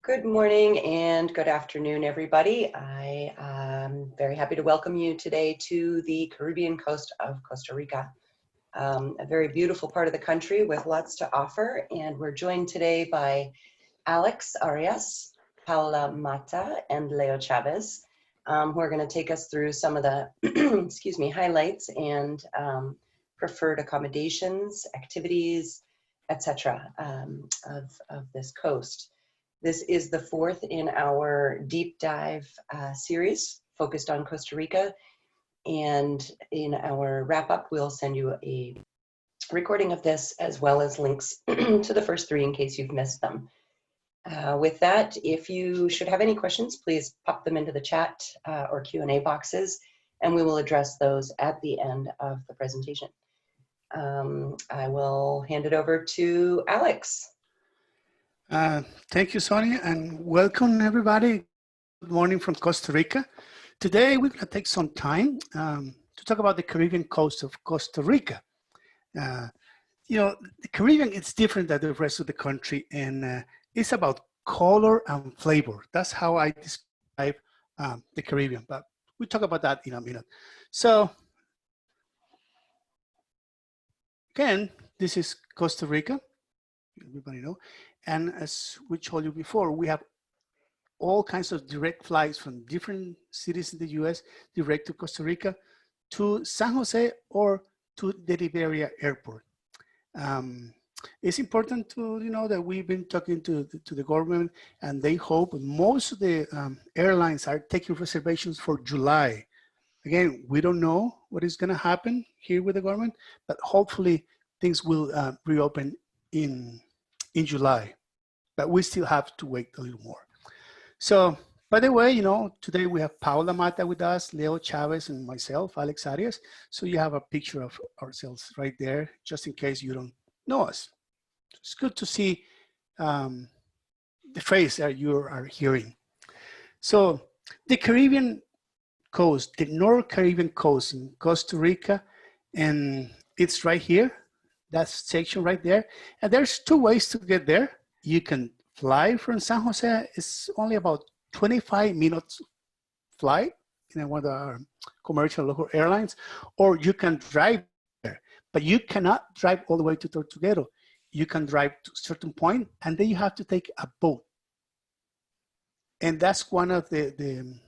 Good morning and good afternoon, everybody. I am very happy to welcome you today to the Caribbean coast of Costa Rica, a very beautiful part of the country with lots to offer. And we're joined today by Alex Arias, Paula Mata, and Leo Chavez, who are going to take us through some of the excuse me, highlights and preferred accommodations, activities, etc. Of this coast. This is the fourth in our deep dive series focused on Costa Rica. And in our wrap up, we'll send you a recording of this as well as links to the first three in case you've missed them. With that, if you should have any questions, please pop them into the chat or Q&A boxes, and we will address those at the end of the presentation. I will hand it over to Alex. Thank you, Sonia, and welcome everybody. Good morning from Costa Rica. Today we're going to take some time to talk about the Caribbean coast of Costa Rica. You know, the Caribbean is different than the rest of the country, and it's about color and flavor. That's how I describe the Caribbean, but we'll talk about that in a minute. So, again, this is Costa Rica. Everybody know. And as we told you before, we have all kinds of direct flights from different cities in the US direct to Costa Rica, to San Jose, or to the Liberia airport. It's important to know that we've been talking to the government, and they hope most of the airlines are taking reservations for July. Again, we don't know what is going to happen here with the government, but hopefully things will reopen in July, but we still have to wait a little more. So, by the way, today we have Paula Mata with us, Leo Chavez, and myself, Alex Arias. So you have a picture of ourselves right there, just in case you don't know us. It's good to see the phrase that you are hearing. So the Caribbean coast, the North Caribbean coast in Costa Rica, and it's right here. That section right there. And there's two ways to get there. You can fly from San Jose. It's only about 25 minutes flight in one of the commercial local airlines, or you can drive there, but you cannot drive all the way to Tortuguero. You can drive to a certain point, and then you have to take a boat. And that's one of the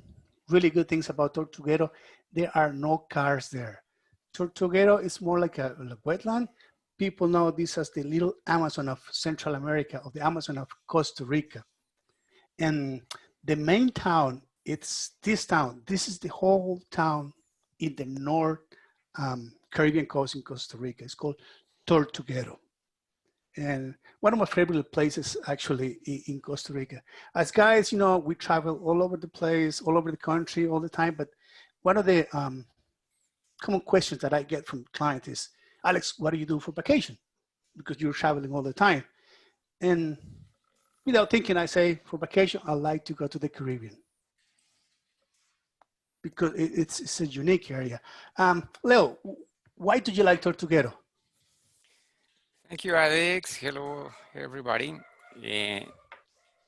really good things about Tortuguero. There are no cars there. Tortuguero is more like a wetland. People know this as the little Amazon of Central America, or the Amazon of Costa Rica. And the main town, it's this town. This is the whole town in the North Caribbean coast in Costa Rica. It's called Tortuguero. And one of my favorite places actually in Costa Rica. As guys, we travel all over the place, all over the country, all the time. But one of the common questions that I get from clients is, Alex, what do you do for vacation? Because you're traveling all the time. And without thinking, I say, for vacation, I like to go to the Caribbean, because it's a unique area. Leo, why do you like Tortuguero? Thank you, Alex. Hello, everybody.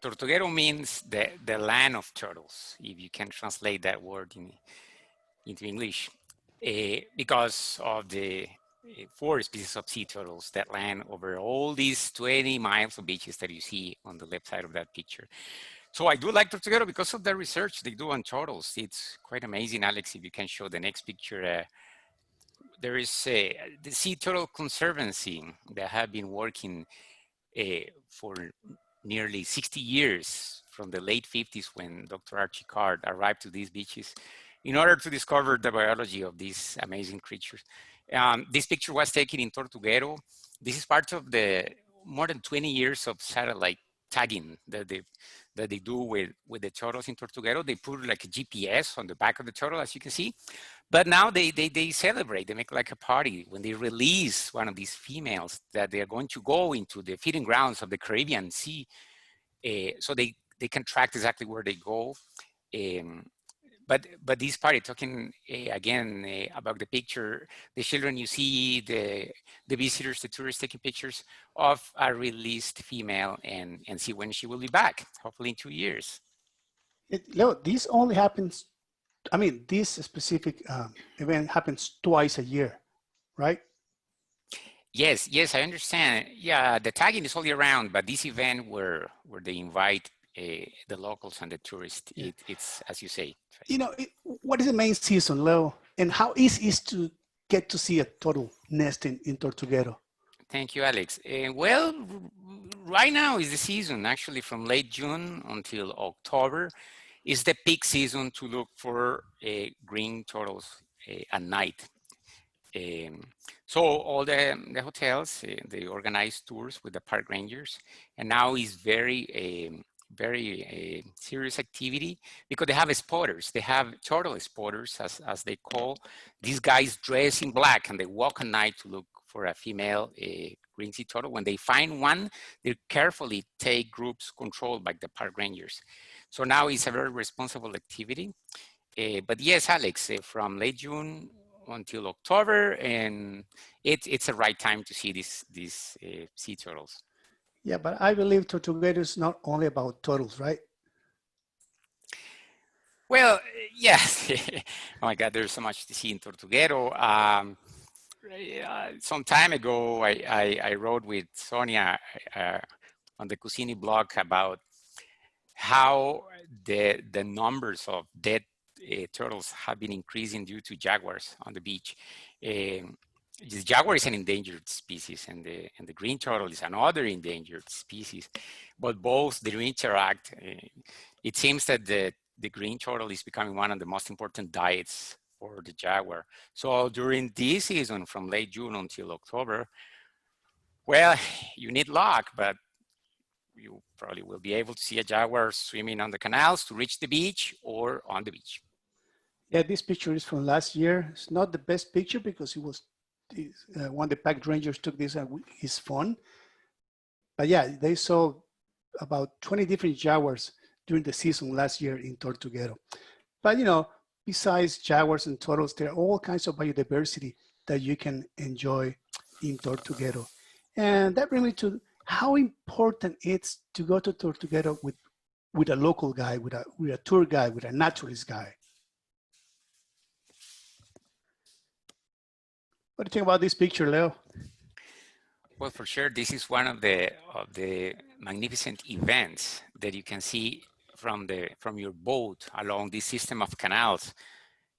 Tortuguero means the land of turtles, if you can translate that word into English, because of the 4 species of sea turtles that land over all these 20 miles of beaches that you see on the left side of that picture. So I do like Tortuguero because of the research they do on turtles. It's quite amazing. Alex, if you can show the next picture. There is the Sea Turtle Conservancy that have been working for nearly 60 years, from the late 50s when Dr. Archie Card arrived to these beaches in order to discover the biology of these amazing creatures. This picture was taken in Tortuguero. This is part of the more than 20 years of satellite tagging that they do with the turtles in Tortuguero. They put like a GPS on the back of the turtle, as you can see. But now they celebrate, they make like a party when they release one of these females that they are going to go into the feeding grounds of the Caribbean Sea. So they can track exactly where they go. but this party talking again about the picture, the children you see, the visitors, the tourists taking pictures of a released female and see when she will be back, hopefully in 2 years. Leo, this only happens, I mean, this specific event happens twice a year, right? Yes, yes, I understand. Yeah, the tagging is all year round, but this event where they invite the locals and the tourists, Yeah. it's as you say. You know, what is the main season, Leo? And how easy is to get to see a turtle nesting in Tortuguero? Thank you, Alex. Well, right now is the season, actually from late June until October is the peak season to look for green turtles at night. So all the hotels, they organize tours with the park rangers, and now is very serious activity because they have spotters. They have turtle spotters, as they call. These guys dress in black and they walk at night to look for a female green sea turtle. When they find one, they carefully take groups controlled by the park rangers. So now it's a very responsible activity. But yes, Alex, from late June until October, and it's the right time to see these sea turtles. Yeah, but I believe Tortuguero is not only about turtles, right? Well, yes. Oh my God, there's so much to see in Tortuguero. Some time ago, I wrote with Sonia on the Cucini blog about how the numbers of dead turtles have been increasing due to jaguars on the beach. The jaguar is an endangered species, and the green turtle is another endangered species, but both they interact. It seems that the green turtle is becoming one of the most important diets for the jaguar. So during this season, from late June until October, well, you need luck, but you probably will be able to see a jaguar swimming on the canals to reach the beach or on the beach. Yeah, this picture is from last year. It's not the best picture because it was one of the park rangers took this on his phone. But yeah, they saw about 20 different jaguars during the season last year in Tortuguero. But you know, besides jaguars and turtles, there are all kinds of biodiversity that you can enjoy in Tortuguero. And that brings me to how important it's to go to Tortuguero with a local guide, with a tour guide, with a naturalist guide. What do you think about this picture, Leo? Well, for sure, this is one of the magnificent events that you can see from your boat along this system of canals.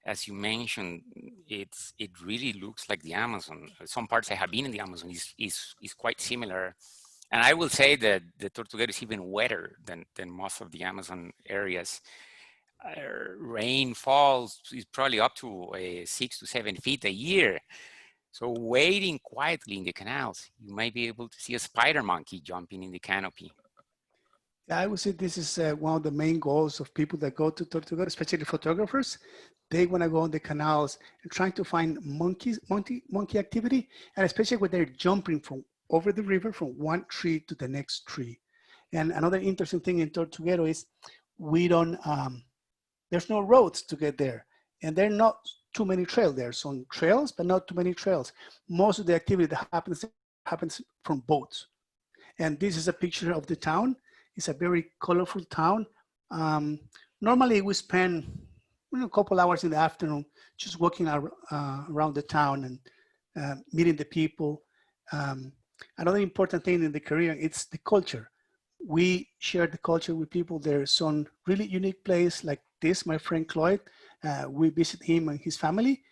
As you mentioned, it really looks like the Amazon. Some parts I have been in the Amazon is quite similar. And I will say that the Tortuguero is even wetter than most of the Amazon areas. Rain falls is probably up to 6 to 7 feet a year. So wading quietly in the canals, you might be able to see a spider monkey jumping in the canopy. Yeah, I would say this is one of the main goals of people that go to Tortuguero, especially photographers. They want to go on the canals and trying to find monkey activity, and especially when they're jumping from over the river from one tree to the next tree. And another interesting thing in Tortuguero is we don't, there's no roads to get there, and there are not too many trails. There are some trails, but not too many trails. Most of the activity that happens from boats. And this is a picture of the town. It's a very colorful town. Normally we spend a couple hours in the afternoon just walking around the town and meeting the people. Another important thing in the Caribbean, it's the culture. We share the culture with people. There's some really unique place like this, my friend Cloyd. We visit him and his family.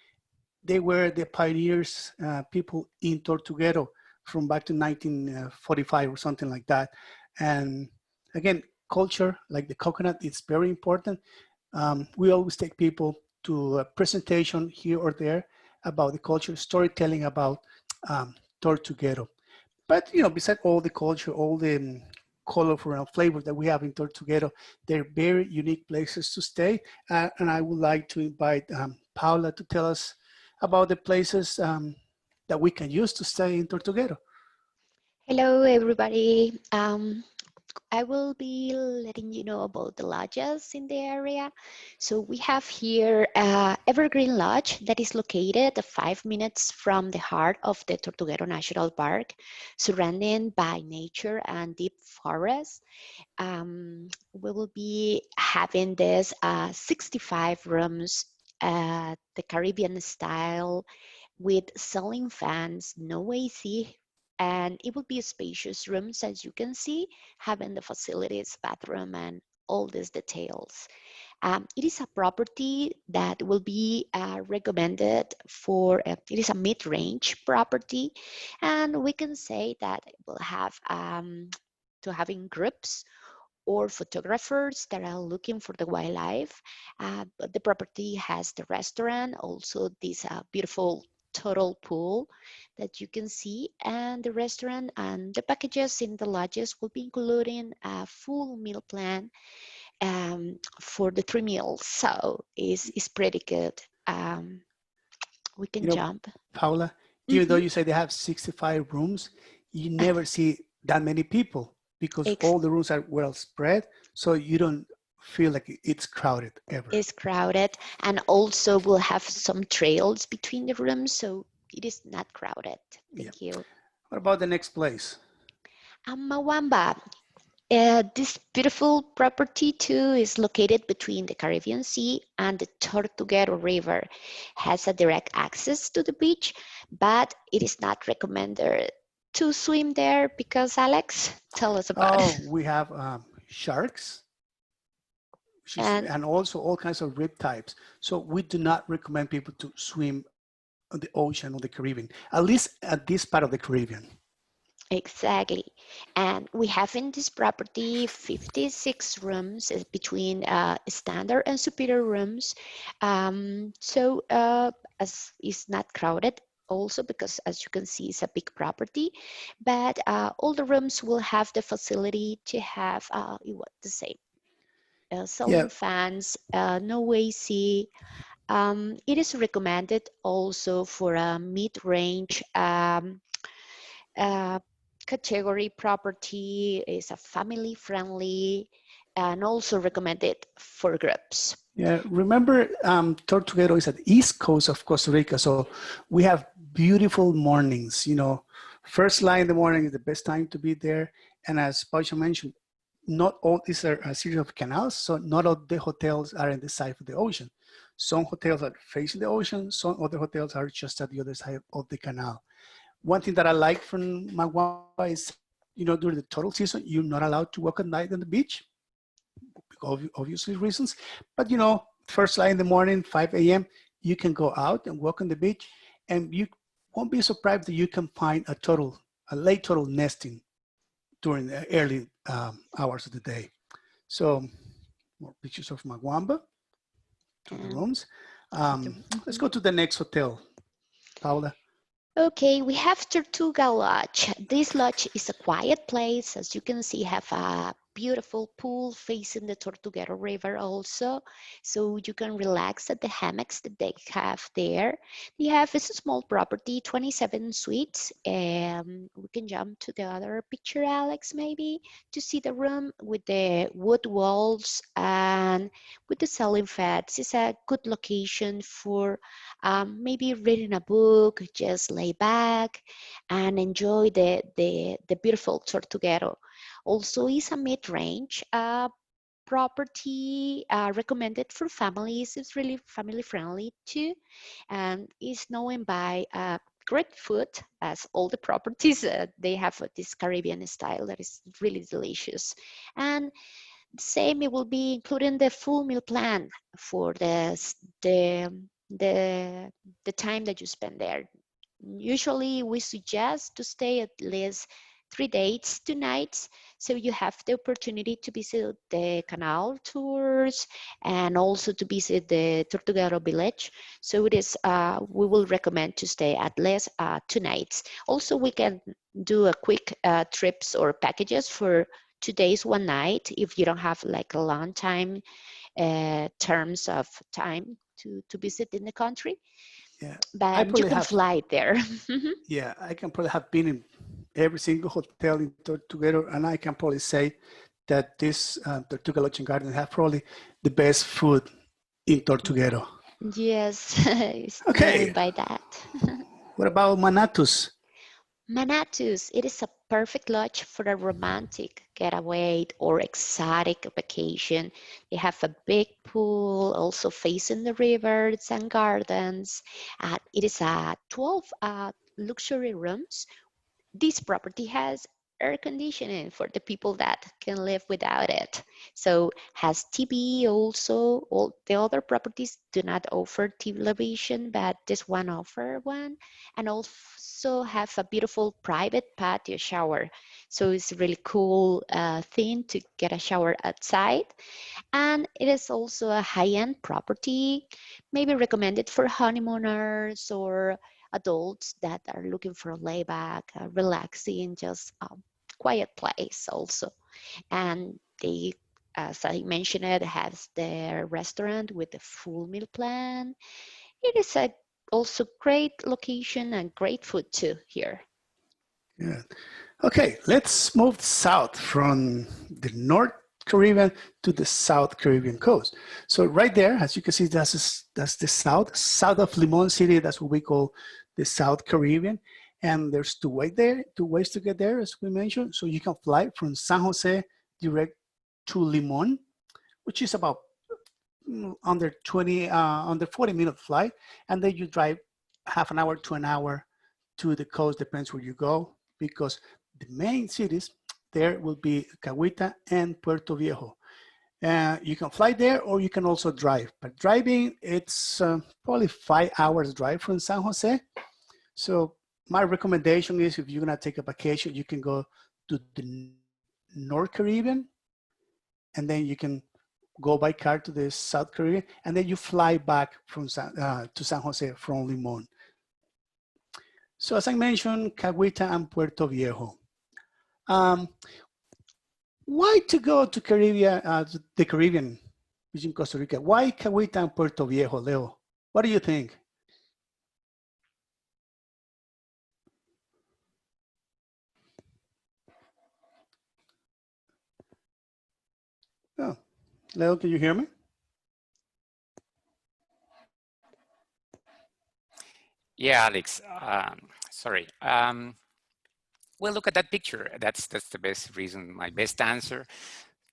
They were the pioneers, people in Tortuguero from back to 1945 or something like that. And again, culture, like the coconut, it's very important. We always take people to a presentation here or there about the culture, storytelling about Tortuguero. But, you know, besides all the culture, all the colorful flavors that we have in Tortuguero, they're very unique places to stay. And I would like to invite Paula to tell us about the places that we can use to stay in Tortuguero. Hello, everybody. I will be letting you know about the lodges in the area. So we have here Evergreen Lodge that is located 5 minutes from the heart of the Tortuguero National Park, surrounded by nature and deep forest. We will be having this 65 rooms, the Caribbean style, with ceiling fans, no AC, and it will be spacious rooms, as you can see, having the facilities, bathroom, and all these details. It is a property that will be recommended for, it is a mid-range property, and we can say that it will have to having groups or photographers that are looking for the wildlife. But the property has the restaurant, also this beautiful total pool that you can see, and the restaurant and the packages in the lodges will be including a full meal plan for the 3 meals. So it's pretty good. We can jump. Paula, even though you say they have 65 rooms, you never see that many people because all the rooms are well spread, so you don't feel like it's crowded ever. It's crowded, and also we'll have some trails between the rooms, so it is not crowded. Thank you. What about the next place? Mawamba. This beautiful property too is located between the Caribbean Sea and the Tortuguero River. Has a direct access to the beach, but it is not recommended to swim there because, Alex, tell us about it. We have sharks and also all kinds of rip types. So we do not recommend people to swim on the ocean or the Caribbean, at least at this part of the Caribbean. Exactly. And we have in this property 56 rooms between standard and superior rooms. So as it's not crowded also because, as you can see, it's a big property, but all the rooms will have the facility to have the same. Ceiling fans, no AC. It is recommended also for a mid-range category property, is a family friendly and also recommended for groups. Yeah, remember Tortuguero is at the east coast of Costa Rica, so we have beautiful mornings. You know, first light in the morning is the best time to be there. And as Pausha mentioned, not all these are a series of canals, so not all the hotels are in the side of the ocean. Some hotels are facing the ocean, some other hotels are just at the other side of the canal. One thing that I like from Magua is, you know, during the total season, you're not allowed to walk at night on the beach, obviously reasons. But, you know, first light in the morning, 5 a.m., you can go out and walk on the beach, and you won't be surprised that you can find a late total nesting during the early hours of the day. So, more pictures of Maguamba to the rooms. Let's go to the next hotel, Paula. Okay, we have Tortuga Lodge. This lodge is a quiet place. As you can see, have a beautiful pool facing the Tortuguero River also. So you can relax at the hammocks that they have there. They have a small property, 27 suites. We can jump to the other picture, Alex, maybe, to see the room with the wood walls and with the ceiling fans. It's a good location for maybe reading a book, just lay back and enjoy the beautiful Tortuguero. Also is a mid-range property recommended for families. It's really family friendly too, and is known by great food, as all the properties they have this Caribbean style that is really delicious. And same, it will be including the full meal plan for the time that you spend there. Usually we suggest to stay at least 3 days, 2 nights, so you have the opportunity to visit the canal tours and also to visit the Tortuguero village. So it is, we will recommend to stay at least 2 nights. Also, we can do a quick trips or packages for 2 days, 1 night, if you don't have like a long time terms of time to visit in the country. Yeah, but you can fly there. Yeah, I can probably have been in every single hotel in Tortuguero, and I can probably say that this Tortuga Lodge and Garden have probably the best food in Tortuguero. Yes, it's Okay, known by that. what about Manatus? Manatus, it is a perfect lodge for a romantic getaway or exotic vacation. They have a big pool, also facing the rivers and gardens. It is a 12 luxury rooms. This property has air conditioning for the people that can live without it. So has TV also. All the other properties do not offer television, but this one offer one, and also have a beautiful private patio shower. So it's a really cool thing to get a shower outside. And it is also a high-end property, maybe recommended for honeymooners or adults that are looking for a layback, relaxing, just quiet place also. And they, as I mentioned, it has their restaurant with a full meal plan. It is a also great location and great food too here. Yeah. Okay, let's move south from the North Caribbean to the South Caribbean coast. So right there, as you can see, that's the south of Limon City. That's what we call the South Caribbean. And there's two ways to get there, as we mentioned. So you can fly from San Jose direct to Limon, which is about under 40-minute flight. And then you drive half an hour to an hour to the coast, depends where you go, because the main cities there will be Cahuita and Puerto Viejo. You can fly there or you can also drive. But driving, it's probably 5 hours drive from San Jose. So my recommendation is if you're gonna take a vacation, you can go to the North Caribbean and then you can go by car to the South Caribbean and then you fly back from to San Jose from Limon. So as I mentioned, Cahuita and Puerto Viejo. Why to go to the Caribbean, which in Costa Rica? Why Cahuita and Puerto Viejo, Leo? What do you think? Oh, Leo, can you hear me? Yeah, Alex, sorry. Well, look at that picture. That's the best reason, my best answer.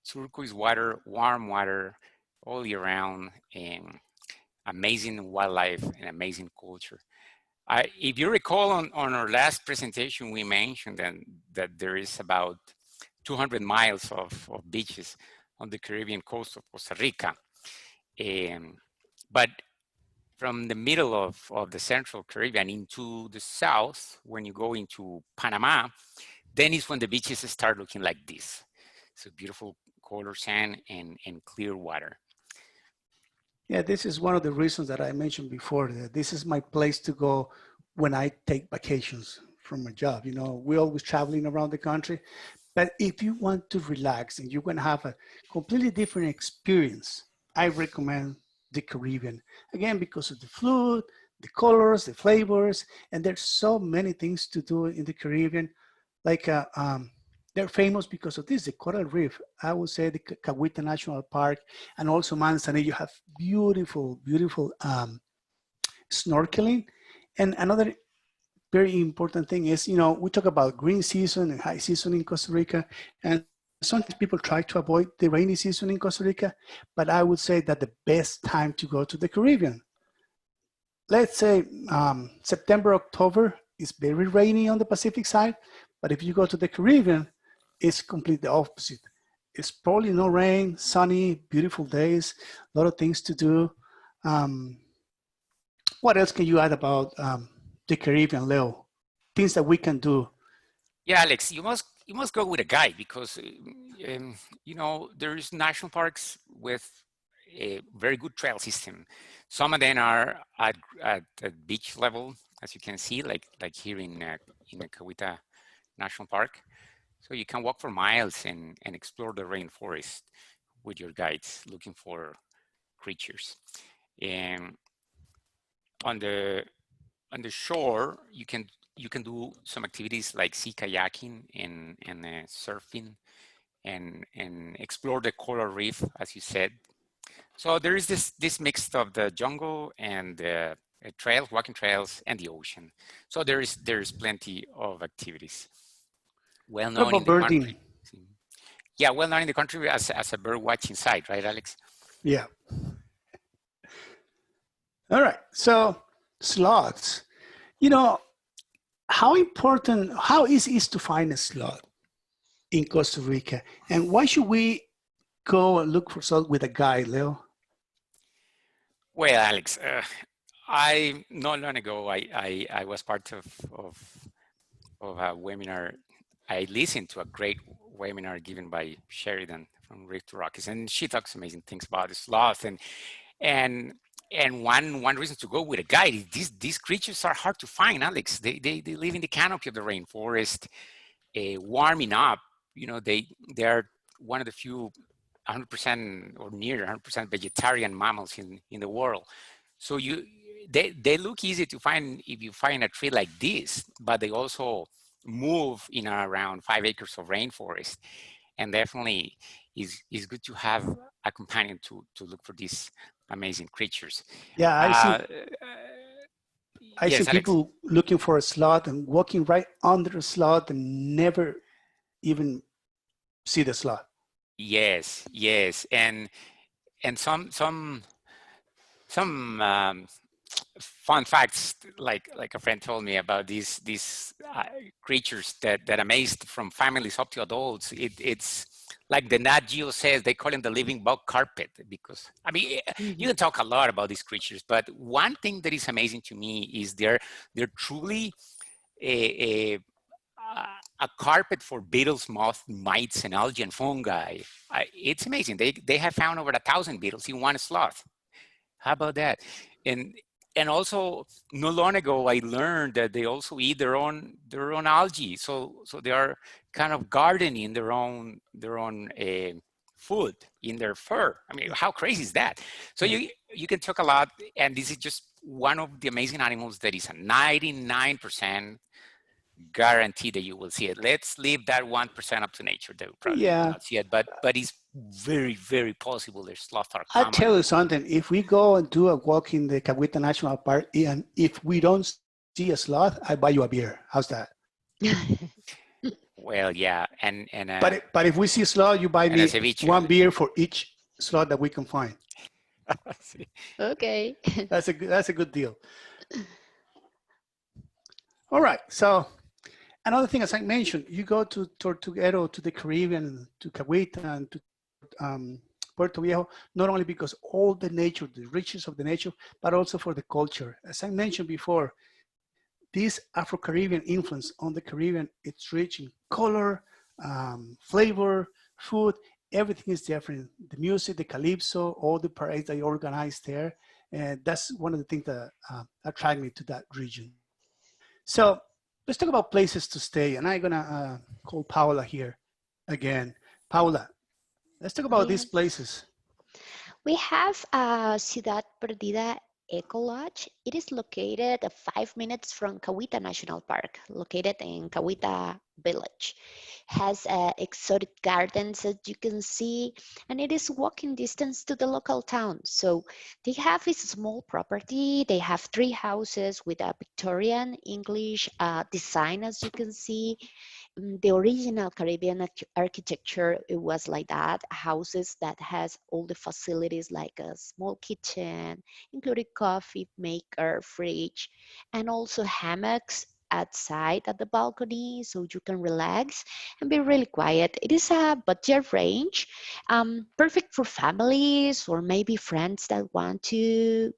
Turquoise water, warm water, all year round, and amazing wildlife and amazing culture. If you recall on our last presentation, we mentioned that there is about 200 miles of beaches on the Caribbean coast of Costa Rica. But from the middle of the Central Caribbean into the south, when you go into Panama, then is when the beaches start looking like this. So beautiful color sand and clear water. Yeah, this is one of the reasons that I mentioned before, that this is my place to go when I take vacations from my job. You know, we're always traveling around the country, but if you want to relax and you want to have a completely different experience, I recommend the Caribbean. Again, because of the food, the colors, the flavors, and there's so many things to do in the Caribbean. Like they're famous because of this, the coral reef. I would say the Cahuita National Park and also Manzanillo have beautiful, beautiful snorkeling. And another very important thing is, you know, we talk about green season and high season in Costa Rica, and sometimes people try to avoid the rainy season in Costa Rica, but I would say that the best time to go to the Caribbean, let's say September, October is very rainy on the Pacific side, but if you go to the Caribbean, it's completely opposite. It's probably no rain, sunny, beautiful days, a lot of things to do. What else can you add about the Caribbean, Leo? Things that we can do. Yeah, Alex, you must go with a guide because you know there's national parks with a very good trail system. Some of them are at beach level, as you can see, like here in the Cahuita National Park. So you can walk for miles and explore the rainforest with your guides, looking for creatures. And on the shore, you can do some activities like sea kayaking and surfing and explore the coral reef, as you said. So there is this mix of the jungle and the trails, walking trails, and the ocean. So there's plenty of activities. Well What known in about the birding? country. Yeah, well known in the country as a bird watching site, right, Alex? Yeah. All right. So sloths. You know, how easy is to find a sloth in Costa Rica? And why should we go and look for sloth with a guide, Leo? Well, Alex, I not long ago I was part of a webinar. I listened to a great webinar given by Sheridan from Reef to Rockies, and she talks amazing things about the sloth. And one reason to go with a guide is these creatures are hard to find, Alex. They live in the canopy of the rainforest, warming up. You know, they are one of the few 100% or near 100% vegetarian mammals in the world. So they look easy to find if you find a tree like this, but they also move in around 5 acres of rainforest, and definitely is good to have a companion to look for these amazing creatures. Yeah, I Yes, see Alex. people looking for a sloth and walking right under a sloth and never even see the sloth. Yes, and some fun facts, like a friend told me about these creatures that amazed from families up to adults. It's like the Nat Geo says, they call them the living bug carpet, because I mean, you can talk a lot about these creatures, but one thing that is amazing to me is they're truly a carpet for beetles, moths, mites, and algae and fungi. It's amazing. They have found over 1,000 beetles in one sloth. How about that? And also, not long ago, I learned that they also eat their own algae. So they are kind of gardening their own food in their fur. I mean, how crazy is that? So you can talk a lot, and this is just one of the amazing animals that is a 99% guarantee that you will see it. Let's leave that 1% up to nature. They will probably will not see it, but it's very, very possible there's sloth are common. I'll tell you something. If we go and do a walk in the Cahuita National Park, and if we don't see a sloth, I buy you a beer. How's that? Well, yeah, and but if we see a sloth, you buy me one beer for each sloth that we can find. Okay. That's a good deal. All right. So another thing, as I mentioned, you go to Tortuguero, to the Caribbean, to Cahuita, and to Puerto Viejo, not only because all the nature, the richness of the nature, but also for the culture. As I mentioned before, this Afro-Caribbean influence on the Caribbean, it's rich in color, flavor, food, everything is different. The music, the calypso, all the parades that you organize there. And that's one of the things that attract me to that region. So let's talk about places to stay. And I'm gonna call Paula here again. Paula, let's talk about these places. We have Ciudad Perdida Eco Lodge. It is located 5 minutes from Cahuita National Park, located in Cahuita Village. Has exotic gardens, as you can see, and it is walking distance to the local town. So they have a small property. They have 3 houses with a Victorian English design, as you can see. The original Caribbean architecture, it was like that, houses that has all the facilities like a small kitchen, including coffee maker, fridge, and also hammocks outside at the balcony, so you can relax and be really quiet. It is a budget range, perfect for families or maybe friends that want to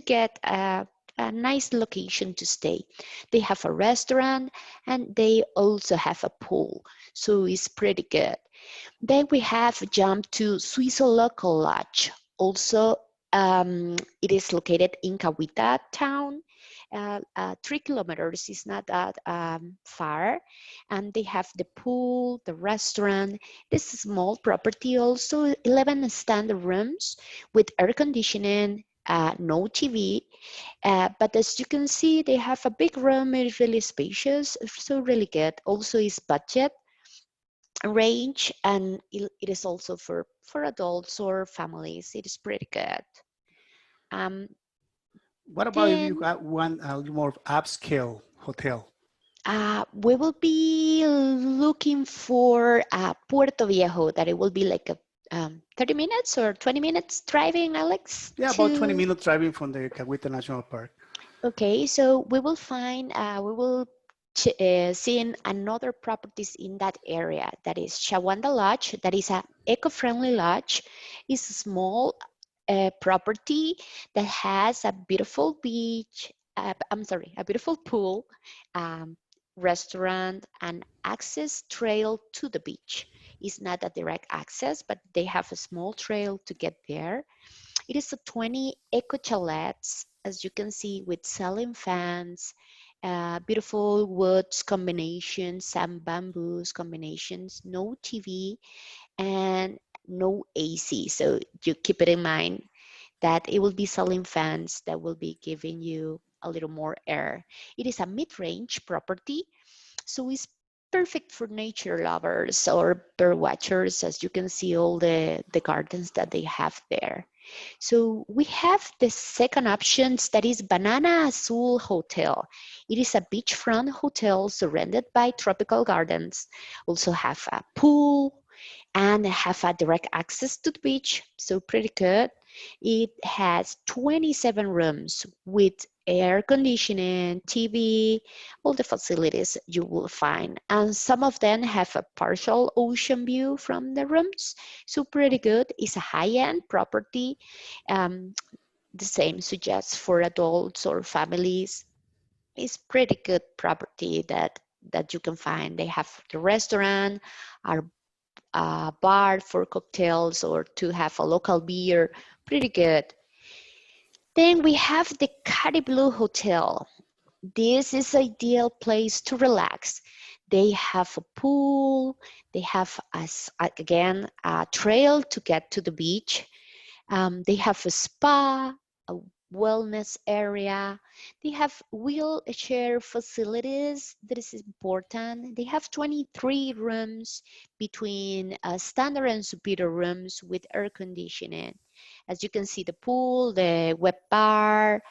get a nice location to stay. They have a restaurant and they also have a pool, so it's pretty good. Then we have jumped to Suizo Local Lodge. Also, it is located in Cahuita town. 3 kilometers is not that far, and they have the pool, the restaurant. This is a small property, also 11 standard rooms with air conditioning, no TV, but as you can see, they have a big room. It's really spacious, so really good. Also, is budget. range, and it is also for adults or families. It is pretty good. Um, What about if you then got one a little more upscale hotel? we will be looking for Puerto Viejo, that it will be like a 30 minutes or 20 minutes driving, Alex, Yeah, about 20 to, minutes driving from the Cahuita National Park. okay, so we will find, we will see another properties in that area. That is Shawanda Lodge, that is a eco-friendly lodge. It's a small property that has a beautiful beach, I'm sorry, a beautiful pool, um, restaurant, and access trail to the beach. It's not a direct access, but they have a small trail to get there. It is a 20 eco chalets, as you can see, with ceiling fans, beautiful woods combinations, some bamboos combinations, no TV, and no AC. So you keep it in mind that it will be ceiling fans that will be giving you a little more air. It is a mid-range property, so it's perfect for nature lovers or bird watchers, as you can see all the gardens that they have there. So we have the second options, that is Banana Azul Hotel. It is a beachfront hotel surrounded by tropical gardens. Also have a pool and have a direct access to the beach, so pretty good. It has 27 rooms with air conditioning, TV, all the facilities you will find. And some of them have a partial ocean view from the rooms, so pretty good. It's a high-end property. Um, the same suggests for adults or families. It's pretty good property that you can find. They have the restaurant, a bar for cocktails, or to have a local beer. Pretty good. Then we have the Cari Blue Hotel. This is ideal place to relax. They have a pool. They have, as again, a trail to get to the beach. They have a spa, a wellness area. They have wheelchair facilities. That is important. They have 23 rooms between standard and superior rooms with air conditioning. As you can see, the pool, the wet bar,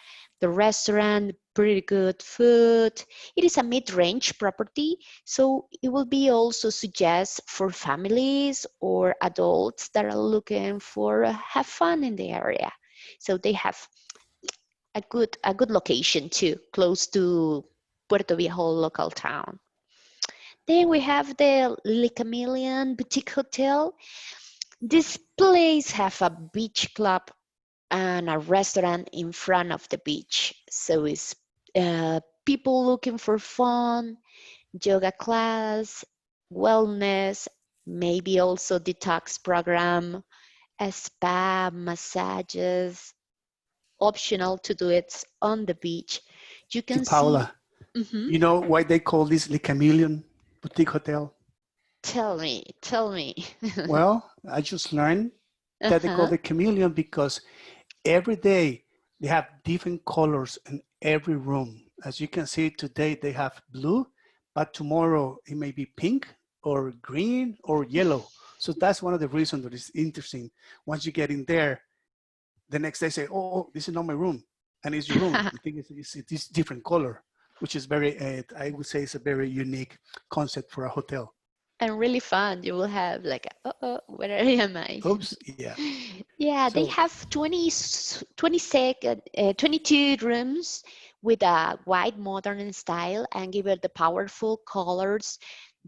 the restaurant, pretty good food. It is a mid-range property, so it will be also suggest for families or adults that are looking for have fun in the area. So they have a good location too, close to Puerto Viejo local town. Then we have the Le Chameleon Boutique Hotel. This place have a beach club and a restaurant in front of the beach. So it's people looking for fun, yoga class, wellness, maybe also detox program, a spa, massages, optional to do it on the beach. You Hey, can see, Paula, you know why they call this Le Chameleon Boutique Hotel? tell me. Well, I just learned that they call Uh-huh. the chameleon because every day they have different colors in every room. As you can see today, they have blue, but tomorrow it may be pink or green or yellow. So that's one of the reasons that it's interesting. Once you get in there, the next day say, oh, this is not my room. And it's your room. You think it's this different color, which is very, I would say it's a very unique concept for a hotel. And really fun. You will have like, where am I? Oops, yeah. Yeah, they So have 22 rooms with a wide modern style and give it the powerful colors.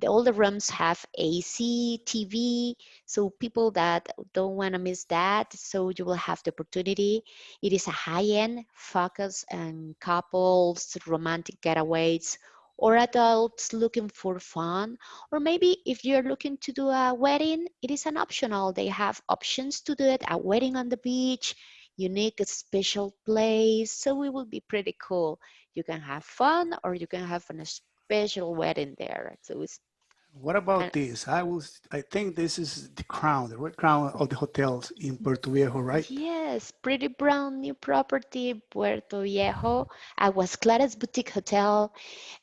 All the rooms have AC, TV, so people that don't want to miss that, so you will have the opportunity. It is a high-end focus on couples, romantic getaways, or adults looking for fun. Or maybe if you're looking to do a wedding, it is an optional. They have options to do it, a wedding on the beach, unique special place. So it will be pretty cool. You can have fun or you can have a special wedding there. So it's what and about this? I think this is the crown, the red crown of the hotels in Puerto Viejo, right? yes, pretty brand new property, Puerto Viejo. Aguas Claras Boutique Hotel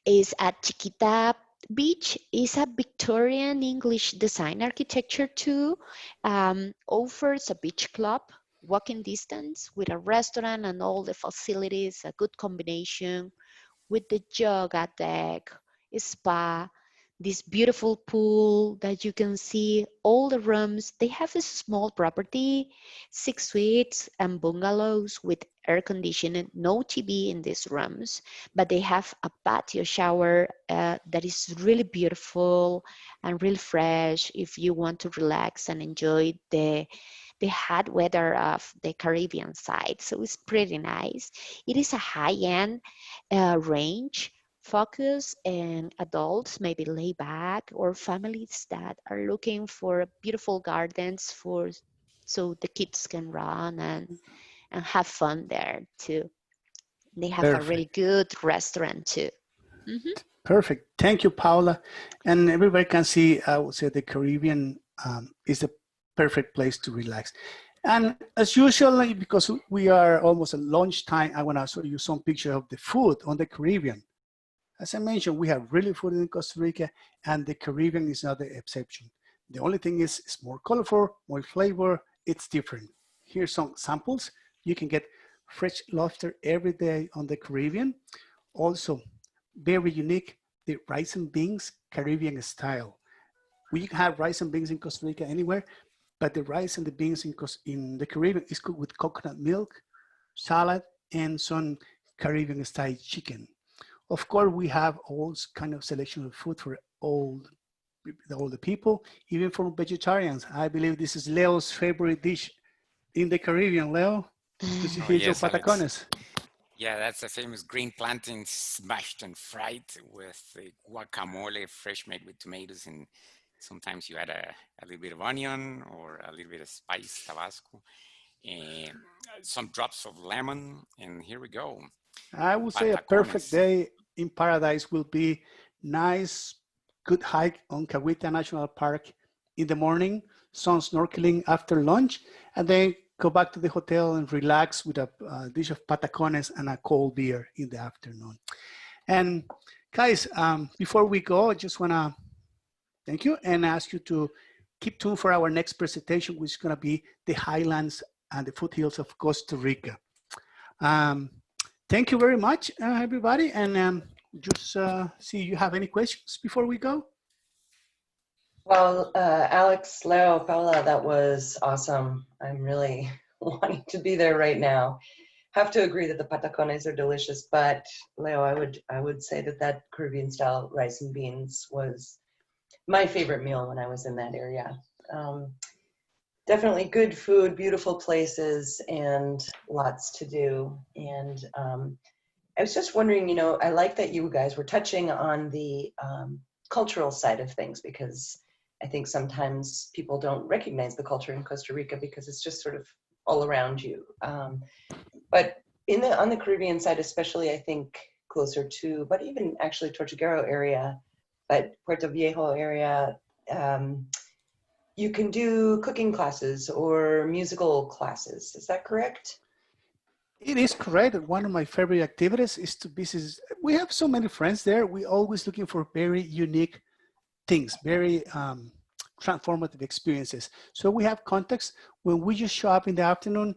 is at Chiquita Beach is a Victorian English design architecture too. Offers a beach club, walking distance with a restaurant and all the facilities, a good combination with the yoga deck, spa, this beautiful pool that you can see, all the rooms. They have a small property, 6 suites and bungalows with air conditioning, no TV in these rooms, but they have a patio shower that is really beautiful and really fresh if you want to relax and enjoy the hot weather of the Caribbean side. So it's pretty nice. It is a high-end range focus and adults maybe lay back or families that are looking for beautiful gardens for so the kids can run and have fun there too. They have a really Perfect. good restaurant too. Perfect. Thank you, Paula. And everybody can see, I would say the Caribbean is the perfect place to relax. And as usual, because we are almost at lunchtime, I want to show you some picture of the food on the Caribbean. As I mentioned, we have really food in Costa Rica, and the Caribbean is not the exception. The only thing is it's more colorful, more flavor, it's different. Here's some samples. You can get fresh lobster every day on the Caribbean. Also, very unique, the rice and beans Caribbean style. We can have rice and beans in Costa Rica anywhere, but the rice and the beans in the Caribbean is cooked with coconut milk, salad, and some Caribbean style chicken. Of course, we have all kind of selection of food for all the people, even for vegetarians. I believe this is Leo's favorite dish in the Caribbean. Leo, this is Oh, his yes, Alex. patacones. Yeah, that's a famous green plantain smashed and fried with the guacamole, fresh made with tomatoes, and sometimes you add a little bit of onion or a little bit of spice, Tabasco, and some drops of lemon, and here we go. I would say a perfect Patacones. day in paradise will be nice, good hike on Cahuita National Park in the morning, some snorkeling after lunch, and then go back to the hotel and relax with a dish of patacones and a cold beer in the afternoon. And guys, before we go, I just want to thank you and ask you to keep tuned for our next presentation, which is going to be the highlands and the foothills of Costa Rica. Thank you very much, everybody. And just see you have any questions before we go. Well, Alex, Leo, Paula, that was awesome. I'm really wanting to be there right now. Have to agree that the patacones are delicious, but Leo, I would say that Caribbean style rice and beans was my favorite meal when I was in that area. Definitely good food, beautiful places, and lots to do. And I was just wondering, you know, I like that you guys were touching on the cultural side of things, because I think sometimes people don't recognize the culture in Costa Rica because it's just sort of all around you. But on the Caribbean side, especially, I think closer to, but even actually Tortuguero area, but Puerto Viejo area, you can do cooking classes or musical classes. Is that correct? It is correct. One of my favorite activities is to visit. We have so many friends there. We're always looking for very unique things, very transformative experiences. So we have contacts. When we just show up in the afternoon,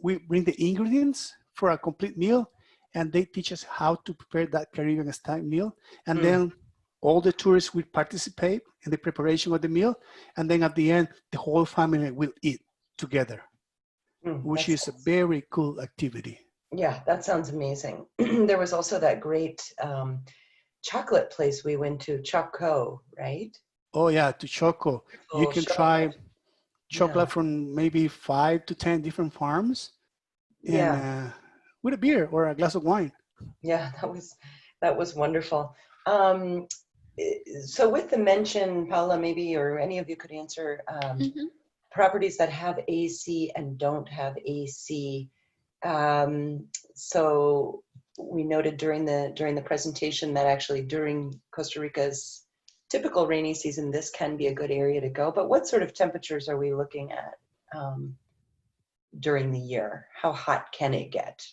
we bring the ingredients for a complete meal, and they teach us how to prepare that Caribbean style meal. And then all the tourists will participate in the preparation of the meal. And then at the end, the whole family will eat together, which is a very cool activity. Yeah, that sounds amazing. There was also that great chocolate place we went to, Choco, right? Oh yeah, to Choco. You can try chocolate from maybe 5 to 10 different farms, and with a beer or a glass of wine. Yeah, that was wonderful. So with the mention, Paula, maybe, or any of you could answer, properties that have AC and don't have AC. So we noted during the presentation that actually during Costa Rica's typical rainy season, this can be a good area to go. But what sort of temperatures are we looking at during the year? How hot can it get?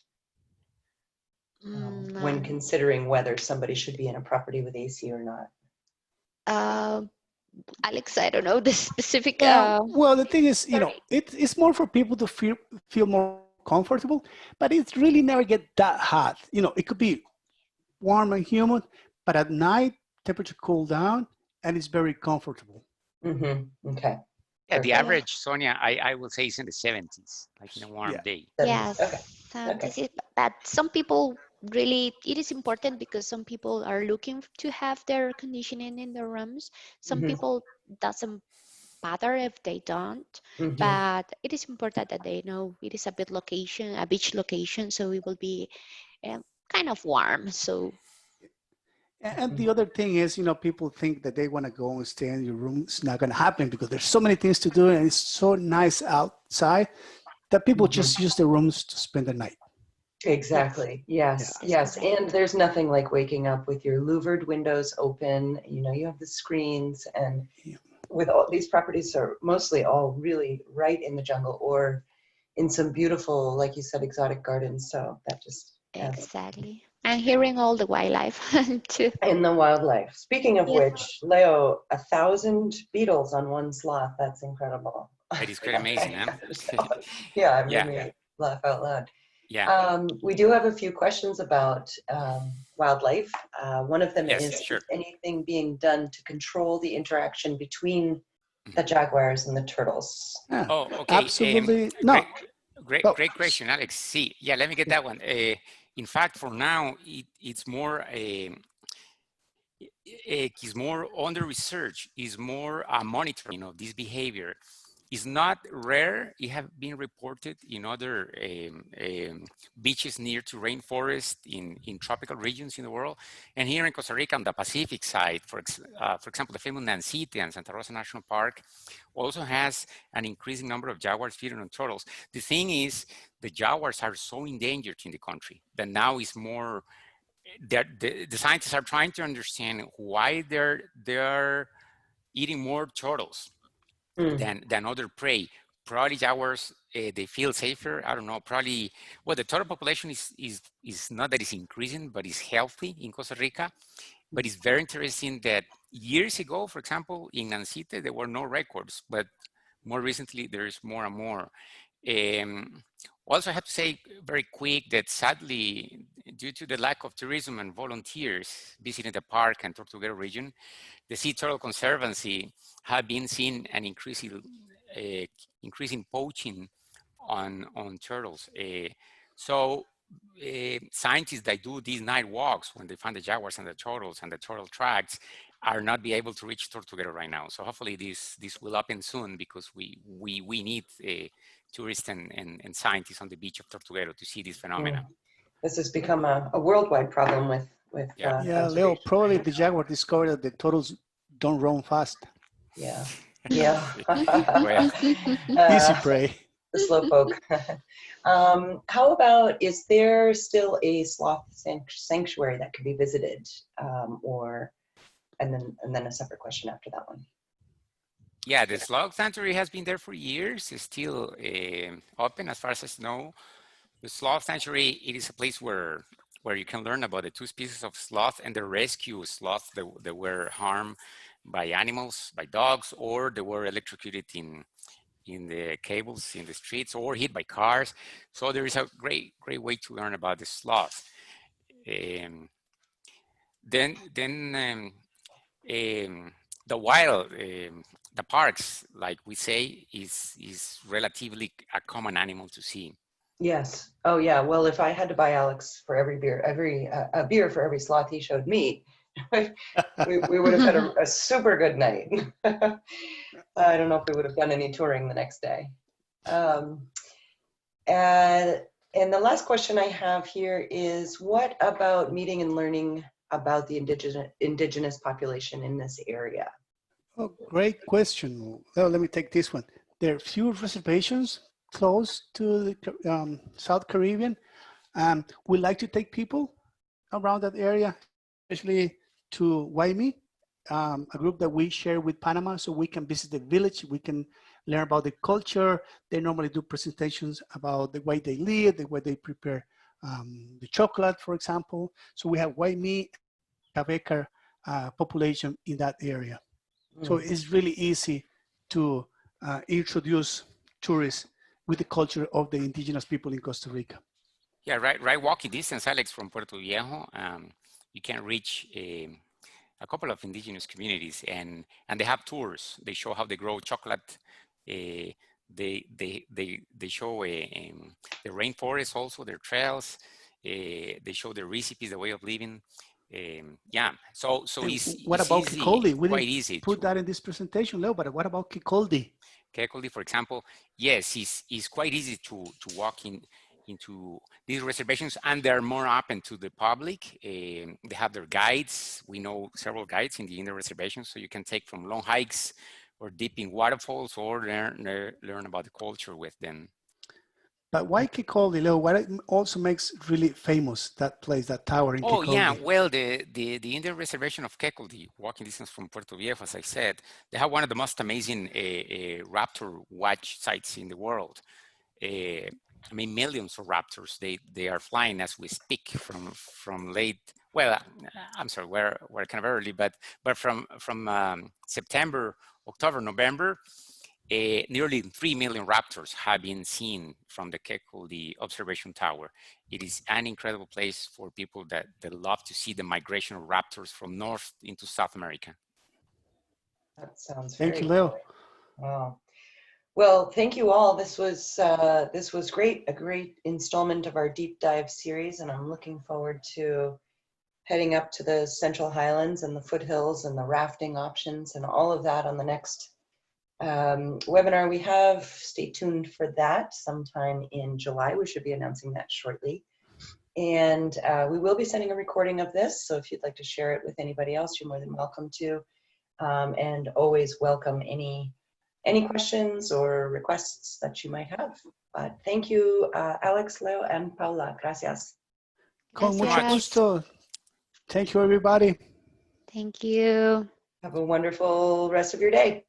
When considering whether somebody should be in a property with AC or not? Alex, I don't know the specific. Well, the thing is, you know, Sorry. it's more for people to feel more comfortable, but it really never get that hot. You know, it could be warm and humid, but at night temperature cool down and it's very comfortable. Mm-hmm. Okay. Yeah, the Perfect. average, Sonia, I will say is in the 70s, like in a warm Yeah. day. Yes, Okay. Okay. this is, but some people really, it is important because some people are looking to have their conditioning in their rooms. Some Mm-hmm. people doesn't bother if they don't, Mm-hmm. but it is important that they know it is a bit location, a beach location, so it will be kind of warm. So And the other thing is, you know, people think that they want to go and stay in your room. It's not going to happen because there's so many things to do and it's so nice outside that people Mhm. just use the rooms to spend the night. Exactly. Yes. that's Yes. correct. And there's nothing like waking up with your louvered windows open. You know, you have the screens, and Yeah. with all these properties are mostly all really right in the jungle or in some beautiful, like you said, exotic gardens. So that just adds Exactly. And hearing all the wildlife too. in the wildlife. Speaking of Yes. which, Leo, 1,000 beetles on one sloth. That's incredible. That is quite amazing, huh? Yeah, it Yeah, made me laugh out loud. yeah, We do have a few questions about wildlife. One of them yes, is sure. anything being done to control the interaction between the jaguars and the turtles? Yeah, Oh, okay. absolutely Great, not. great, Oh, great question, Alex. See, yeah, let me get that one. In fact, for now, it's more is more under research, is more monitoring of this behavior. It's not rare. It have been reported in other beaches near to rainforest in tropical regions in the world. And here in Costa Rica on the Pacific side, for example, the famous Nancite and Santa Rosa National Park also has an increasing number of jaguars feeding on turtles. The thing is, the jaguars are so endangered in the country that now is more, the scientists are trying to understand why they're eating more turtles than other prey. Probably jaguars, they feel safer. I don't know. Probably, well, the total population is not that it's increasing, but it's healthy in Costa Rica. But it's very interesting that years ago, for example, in Nancite, there were no records, but more recently, there's more and more. Also, I have to say very quick that sadly, due to the lack of tourism and volunteers visiting the park and Tortuguero region, the Sea Turtle Conservancy have been seeing an increasing poaching on turtles. Scientists that do these night walks when they find the jaguars and the turtle tracks are not be able to reach Tortuguero right now. So hopefully this will happen soon because we need tourists and scientists on the beach of Tortuguero to see this phenomena. This has become a worldwide problem with Yeah. yeah, Leo, conservation. probably the jaguar discovered that the turtles don't run fast. Yeah. Yeah. Well, Easy prey. The slowpoke. How about, is there still a sloth sanctuary that could be visited, and then a separate question after that one? yeah, the sloth sanctuary has been there for years. It's still open as far as I know. The sloth sanctuary, it is a place where you can learn about the two species of sloth and the rescue sloths that were harmed by animals, by dogs, or they were electrocuted in the cables in the streets or hit by cars. So there is a great way to learn about the sloth. The wild, the parks, like we say, is relatively a common animal to see. Yes. Oh, yeah. Well, if I had to buy Alex for every beer, a beer for every sloth he showed me, we would have had a super good night. I don't know if we would have done any touring the next day. And the last question I have here is, what about meeting and learning about the indigenous population in this area? Oh, great question. Well, let me take this one. There are few reservations close to the South Caribbean. We like to take people around that area, especially to Waimi, a group that we share with Panama, so we can visit the village, we can learn about the culture. They normally do presentations about the way they live, the way they prepare the chocolate, for example. So we have Waimi, Cahuita, population in that area. So Mm. it's really easy to introduce tourists with the culture of the indigenous people in Costa Rica. Yeah, right walking distance, Alex, from Puerto Viejo. You can reach a couple of indigenous communities, and they have tours. They show how they grow chocolate. They show the rainforest, also their trails. They show the recipes, the way of living. Yeah, so And it's what about easy, Kikoldi? We quite didn't easy put to. that in this presentation, Leo, but what about Kikoldi? Kekuldi, for example, yes, it's quite easy to walk into these reservations, and they're more open to the public. They have their guides. We know several guides in the inner reservations, so you can take from long hikes or dipping waterfalls, or learn about the culture with them. But why Kikoldi, Leo? What also makes really famous that place, that tower in Oh yeah, Kikoldi? well, the Indian reservation of Kekuldi, walking distance from Puerto Viejo, as I said, they have one of the most amazing raptor watch sites in the world. I mean, millions of raptors. They are flying as we speak from late. Well, I'm sorry, we're kind of early, but from September, October, November. Nearly 3 million raptors have been seen from the Kekuldi observation tower. It is an incredible place for people that love to see the migration of raptors from North into South America. That sounds Thank very you, Leo. cool. Wow. Well, thank you all. This was great, a great installment of our deep dive series, and I'm looking forward to heading up to the Central Highlands and the foothills and the rafting options and all of that on the next webinar we have. Stay tuned for that sometime in July. We should be announcing that shortly. And we will be sending a recording of this, so if you'd like to share it with anybody else, you're more than welcome to. And always welcome any questions or requests that you might have. But thank you, Alex, Leo, and Paula. Gracias. Con mucho Gracias. gusto. Thank you, everybody. Thank you. Have a wonderful rest of your day.